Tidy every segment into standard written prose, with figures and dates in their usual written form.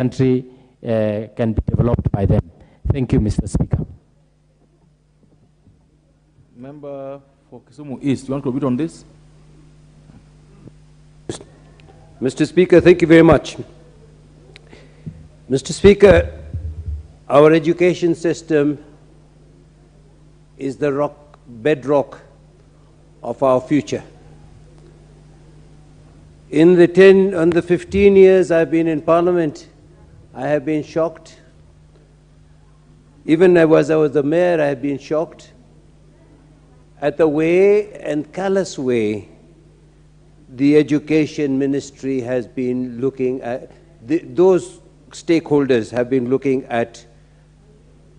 country can be developed by them. Thank you, Mr. Speaker. Member for Kisumu East, you want to comment on this? Mr. Speaker, thank you very much. Mr. Speaker, our education system is the bedrock of our future. In the 15 years I've been in Parliament, I have been shocked. Even as I was the mayor, I have been shocked at the way and callous way the education ministry has been looking at, those stakeholders have been looking at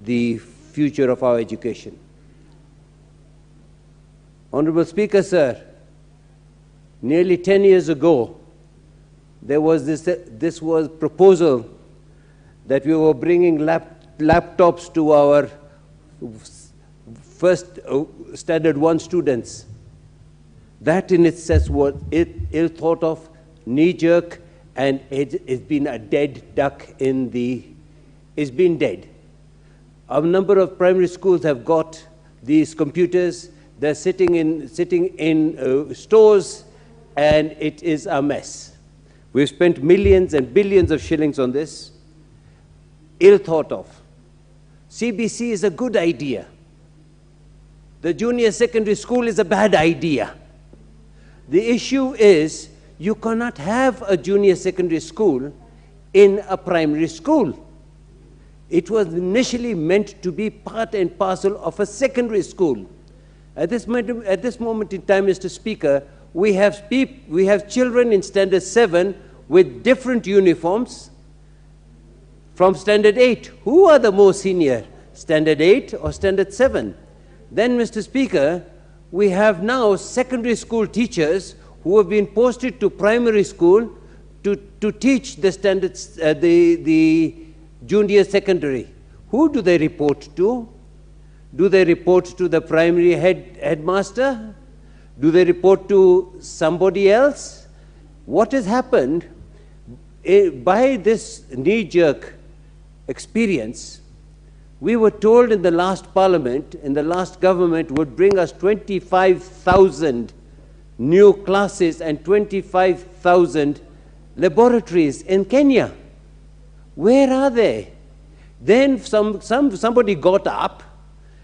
the future of our education. Honorable Speaker, sir, nearly 10 years ago, there was this was proposal that we were bringing laptops to our first standard 1 students. That in itself was ill thought of, knee-jerk, and it's been a dead duck it's been dead. A number of primary schools have got these computers. They're sitting in stores, and it is a mess. We've spent millions and billions of shillings on this. Ill thought of. CBC is a good idea. The junior secondary school is a bad idea. The issue is you cannot have a junior secondary school in a primary school. It was initially meant to be part and parcel of a secondary school. At this moment in time, Mr. Speaker, we have children in Standard 7 with different uniforms from Standard 8. Who are the more senior, Standard 8 or Standard 7? Then, Mr. Speaker, we have now secondary school teachers who have been posted to primary school to teach the standards, the junior secondary. Who do they report to? Do they report to the primary headmaster? Do they report to somebody else? What has happened by this knee-jerk experience? We were told in the last parliament, in the last government, would bring us 25,000 new classes and 25,000 laboratories in Kenya. Where are they? Then somebody got up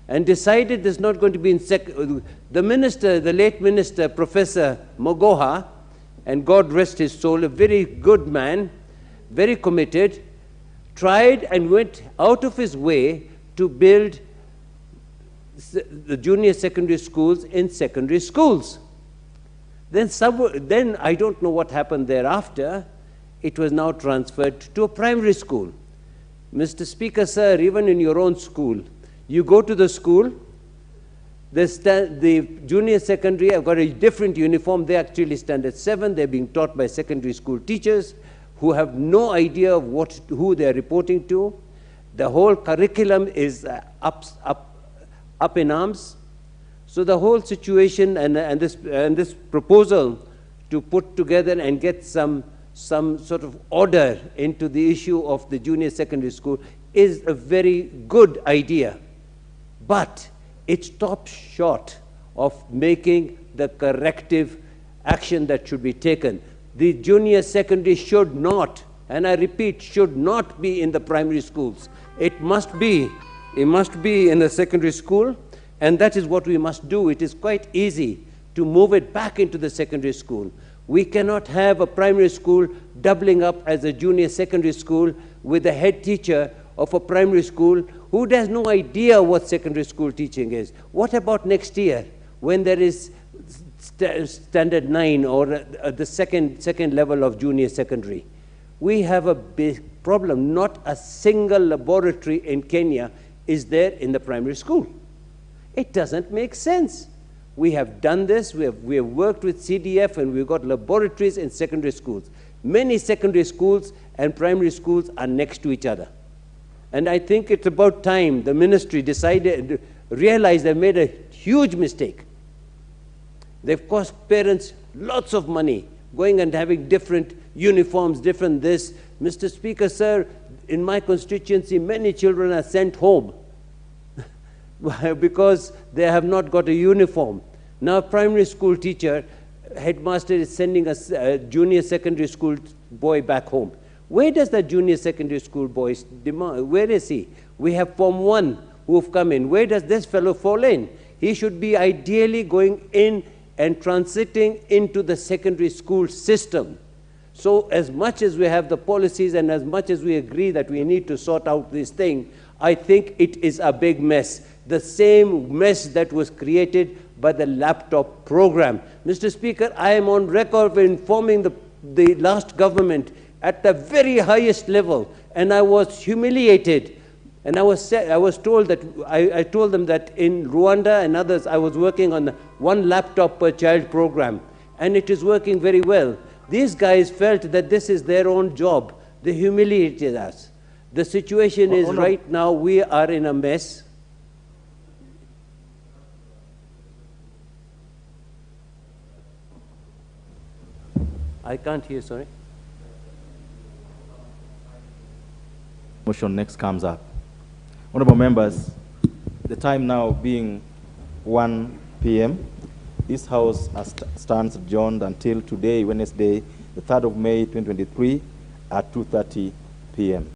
and decided there's not going to be the minister, the late minister, Professor Mogoha, and God rest his soul, a very good man, very committed, tried and went out of his way to build the junior secondary schools in secondary schools. Then I don't know what happened thereafter. It was now transferred to a primary school. Mr. Speaker, sir, even in your own school, you go to the school, the junior secondary have got a different uniform. They actually Standard 7. They're being taught by secondary school teachers who have no idea of who they're reporting to. The whole curriculum is up in arms. So the whole situation and this proposal to put together and get some sort of order into the issue of the junior secondary school is a very good idea. But it stops short of making the corrective action that should be taken. The junior secondary should not, and I repeat, should not be in the primary schools. It must be in the secondary school, and that is what we must do. It is quite easy to move it back into the secondary school. We cannot have a primary school doubling up as a junior secondary school with a head teacher of a primary school who has no idea what secondary school teaching is. What about next year when there is Standard 9 or the second level of junior secondary? We have a big problem. Not a single laboratory in Kenya is there in the primary school. It doesn't make sense. We have done this. We have worked with CDF, and we've got laboratories in secondary schools. Many secondary schools and primary schools are next to each other. And I think it's about time the ministry realized they made a huge mistake. They've cost parents lots of money, going and having different uniforms, different this. Mr. Speaker, sir, in my constituency, many children are sent home because they have not got a uniform. Now, a primary school teacher, headmaster is sending a junior secondary school boy back home. Where does that junior secondary school boy demand? Where is he? We have Form 1 who have come in. Where does this fellow fall in? He should be ideally going in and transiting into the secondary school system. So as much as we have the policies and as much as we agree that we need to sort out this thing, I think it is a big mess. The same mess that was created by the laptop program. Mr. Speaker, I am on record for informing the last government at the very highest level, and I was humiliated. And I was told that, I told them that in Rwanda and others, I was working on the one laptop per child program, and it is working very well. These guys felt that this is their own job. They humiliated us. The situation is right now, we are in a mess. I can't hear, sorry. Motion next comes up. Honorable members, the time now being 1 p.m., this House stands adjourned until today, Wednesday, the 3rd of May, 2023, at 2:30 p.m.